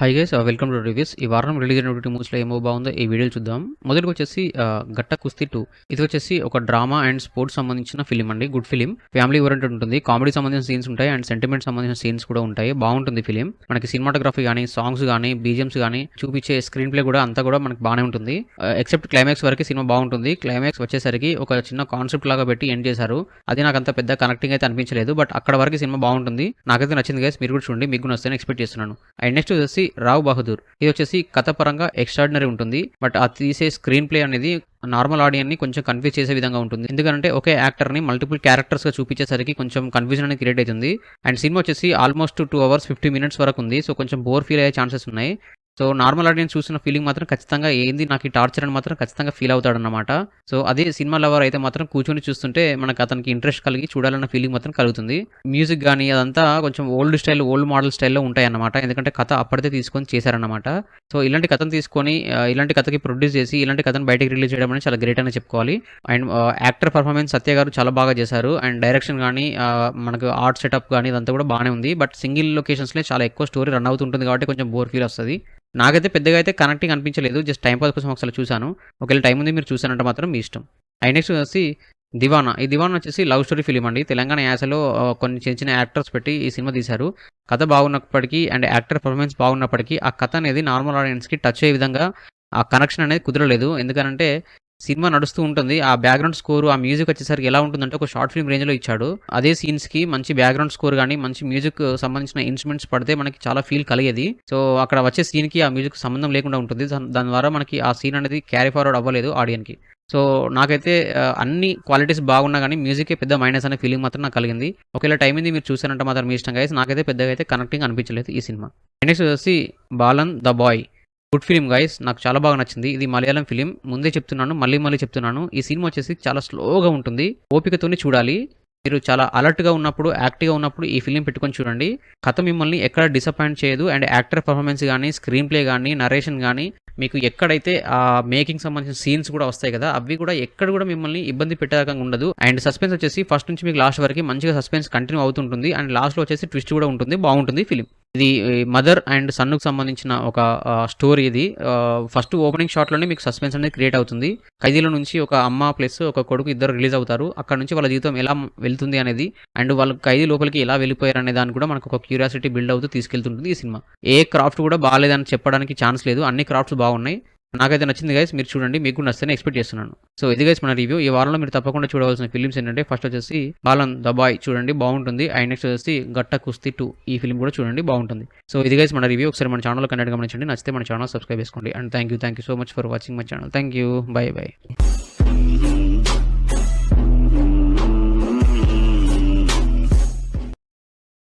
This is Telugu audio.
Hi guys welcome two reviews. ఈ వారం రిలీజ్ అయినటువంటి మూవీస్లో ఏమో బాగుందో ఈ వీడియోలు చూద్దాం. మొదటిగా వచ్చేసి గట్ట కుస్తీ 2. ఇది వచ్చేసి ఒక డ్రామా అండ్ స్పోర్ట్స్ సంబంధించిన ఫిలిం అండి. గుడ్ ఫిలిం, ఫ్యామిలీ ఓరియంటెడ్ ఉంటుంది. కామెడీ సంబంధించిన సీన్స్ ఉంటాయి అండ్ సెంటిమెంట్ సంబంధించిన సీన్స్ కూడా ఉంటాయి. బాగుంటుంది ఫిలిం. మనకి సినిమాటోగ్రఫీ కానీ, సాంగ్స్ కానీ, బీజిఎమ్స్ కానీ, చూపించే స్క్రీన్ ప్లే కూడా అంతా కూడా మనకి బాగానే ఉంటుంది. ఎక్సెప్ట్ క్లైమాక్స్ వరకు సినిమా బాగుంటుంది. క్లైమాక్స్ వచ్చేసరికి ఒక చిన్న కాన్సెప్ట్ లాగా పెట్టి ఎండ్ చేశారు. అది నాకు అంత పెద్ద కనెక్టింగ్ అయితే అనిపించలేదు. బట్ అక్కడ వరకు సినిమా బాగుంటుంది. నాకైతే నచ్చింది గైస్. మీరు కూడా చూడండి, మీకు కూడా నచ్చుతాయని ఎక్స్పెక్ట్ చేస్తున్నాను. అండ్ నెక్స్ట్ వచ్చేసి రావ్ బహదూర్. ఇది వచ్చేసి కథ పరంగా ఎక్స్ట్రాడినరీ ఉంటుంది. బట్ ఆ తీసే స్క్రీన్ ప్లే అనేది నార్మల్ ఆడియన్ ని కొంచెం కన్ఫ్యూజ్ చేసే విధంగా ఉంటుంది. ఎందుకంటే ఒకే యాక్టర్ ని మల్టిపుల్ క్యారెక్టర్స్ గా చూపించేసరికి కొంచెం కన్ఫ్యూజన్ అనేది క్రియేట్ అవుతుంది. అండ్ సినిమా వచ్చేసి ఆల్మోస్ట్ 2 hours 50 minutes వరకు ఉంది. సో కొంచెం బోర్ ఫీల్ అయ్యే ఛాన్సెస్ ఉన్నాయి. సో నార్మల్ ఆడియన్స్ చూసిన ఫీలింగ్ మాత్రం ఖచ్చితంగా ఏంది నాకు ఈ టార్చర్ అని మాత్రం ఖచ్చితంగా ఫీల్ అవుతాడన్నమాట. సో అదే సినిమా లవర్ అయితే మాత్రం కూర్చొని చూస్తుంటే మనకు అతనికి ఇంట్రెస్ట్ కలిగి చూడాలన్న ఫీలింగ్ మాత్రం కలుగుతుంది. మ్యూజిక్ కానీ అదంతా కొంచెం ఓల్డ్ మోడల్ స్టైల్లో ఉంటాయన్నమాట. ఎందుకంటే కథ అప్పటిదే తీసుకొని చేశారన్నమాట. సో ఇలాంటి కథను తీసుకొని ఇలాంటి కథకి ప్రొడ్యూస్ చేసి ఇలాంటి కథను బయటకి రిలీజ్ చేయడం అనేది చాలా గ్రేట్ అని చెప్పుకోవాలి. అండ్ యాక్టర్ పర్ఫార్మెన్స్ సత్య గారు చాలా బాగా చేశారు. అండ్ డైరెక్షన్ కానీ మనకు ఆర్ట్ సెటప్ కానీ ఇదంతా కూడా బాగానే ఉంది. బట్ సింగిల్ లొకేషన్స్లో చాలా ఎక్కువ స్టోరీ రన్ అవుతుంటుంది కాబట్టి కొంచెం బోర్ ఫీల్ వస్తుంది. నాకైతే పెద్దగా అయితే కనెక్టింగ్ అనిపించలేదు. జస్ట్ టైం పాస్ కోసం ఒకసారి చూశాను. ఒకవేళ టైం ఉంది మీరు చూసానంటే మాత్రం మీ ఇష్టం. అండ్ నెక్స్ట్ వచ్చేసి దివానా. ఈ దివానా వచ్చేసి లవ్ స్టోరీ ఫిలిం అండి. తెలంగాణ యాసలో కొన్ని చిన్న చిన్న యాక్టర్స్ పెట్టి ఈ సినిమా తీశారు. కథ బాగున్నప్పటికీ అండ్ యాక్టర్ పర్ఫార్మెన్స్ బాగున్నప్పటికీ ఆ కథ అనేది నార్మల్ ఆడియన్స్కి టచ్ అయ్యే విధంగా ఆ కనెక్షన్ అనేది కుదరలేదు. ఎందుకంటే సినిమా నడుస్తూ ఉంటుంది. ఆ బ్యాక్గ్రౌండ్ స్కోర్, ఆ మ్యూజిక్ వచ్చేసరికి ఎలా ఉంటుందంటే ఒక షార్ట్ ఫిల్మ్ రేంజ్లో ఇచ్చాడు. అదే సీన్స్కి మంచి బ్యాక్గ్రౌండ్ స్కోర్ కానీ మంచి మ్యూజిక్ సంబంధించిన ఇన్స్ట్రుమెంట్స్ పడితే మనకి చాలా ఫీల్ కలిగేది. సో అక్కడ వచ్చే సీన్కి ఆ మ్యూజిక్ సంబంధం లేకుండా ఉంటుంది. దాని ద్వారా మనకి ఆ సీన్ అనేది క్యారీ ఫార్వర్డ్ అవ్వలేదు ఆడియన్కి. సో నాకైతే అన్ని క్వాలిటీస్ బాగున్నా కానీ మ్యూజికే పెద్ద మైనస్ అనే ఫీలింగ్ మాత్రం నాకు కలిగింది. ఒకవేళ టైం ఉంది మీరు చూసారంటే మాత్రం మీ ఇష్టం గైస్. నాకైతే పెద్దగా అయితే కనెక్టింగ్ అనిపించలేదు ఈ సినిమా. నెక్స్ట్ వచ్చేసి Balan the boy. Good film guys, నాకు చాలా బాగా నచ్చింది. ఇది మలయాళం ఫిలిం. ముందే చెప్తున్నాను, మళ్ళీ చెప్తున్నాను, ఈ సినిమా వచ్చేసి చాలా స్లోగా ఉంటుంది. ఓపికతోనే చూడాలి. మీరు చాలా అలర్ట్గా ఉన్నప్పుడు, యాక్టివ్గా ఉన్నప్పుడు ఈ ఫిలిం పెట్టుకొని చూడండి. కథ మిమ్మల్ని ఎక్కడ డిసప్పాయింట్ చేయదు. అండ్ యాక్టర్ పర్ఫార్మెన్స్ కానీ, స్క్రీన్ ప్లే కానీ, నరేషన్ కానీ మీకు ఎక్కడైతే ఆ మేకింగ్ సంబంధించిన సీన్స్ కూడా వస్తాయి కదా, అవి కూడా ఎక్కడ కూడా మిమ్మల్ని ఇబ్బంది పెట్టేరకంగా ఉండదు. అండ్ సస్పెన్స్ వచ్చేసి ఫస్ట్ నుంచి మీకు లాస్ట్ వరకు మంచిగా సస్పెన్స్ కంటిన్యూ అవుతుంటుంది. అండ్ లాస్ట్లో వచ్చేసి ట్విస్ట్ కూడా ఉంటుంది. బాగుంటుంది ఫిలిం. ఇది మదర్ అండ్ సన్నుకు సంబంధించిన ఒక స్టోరీ. ఇది ఫస్ట్ ఓపెనింగ్ షాట్లోనే మీకు సస్పెన్స్ అనేది క్రియేట్ అవుతుంది. ఖైదీల నుంచి ఒక అమ్మ ప్లస్ ఒక కొడుకు ఇద్దరు రిలీజ్ అవుతారు. అక్కడ నుంచి వాళ్ళ జీవితం ఎలా వెళ్తుంది అనేది, అండ్ వాళ్ళ ఖైదీ లోపలికి ఎలా వెళ్ళిపోయారు అనే దాన్ని కూడా మనకు ఒక క్యూరియాసిటీ బిల్డ్ అవుతూ తీసుకెళ్తుంటుంది ఈ సినిమా. ఏ క్రాఫ్ట్ కూడా బాగాలేదని చెప్పడానికి ఛాన్స్ లేదు. అన్ని క్రాఫ్ట్స్ బాగున్నాయి. నాకైతే నచ్చింది గైస్. మీరు చూడండి, మీకు కూడా నచ్చని ఎక్స్పెక్ట్ చేస్తున్నాను. సో ఇది గైస్ మన రివ్యూ. ఈ వారంలో మీరు తప్పకుండా చూడవలసిన ఫిలిమ్స్ ఏంటంటే ఫస్ట్ వచ్చేసి బాలన్ ద బాయ్ చూడండి, బాగుంటుంది. అండ్ నెక్స్ట్ వచ్చేసి గట్ట కుస్తీ 2. ఈ ఫిలిం కూడా చూడండి, బాగుంటుంది. సో ఇది గైస్ మన రివ్యూ. ఒకసారి మన ఛానల్ కనెక్ట్ గమనించండి. నచ్చితే మన ఛానల్ సబ్స్క్రైబ్ చేసుకోండి. And thank you so much for watching my channel. Thank you. By.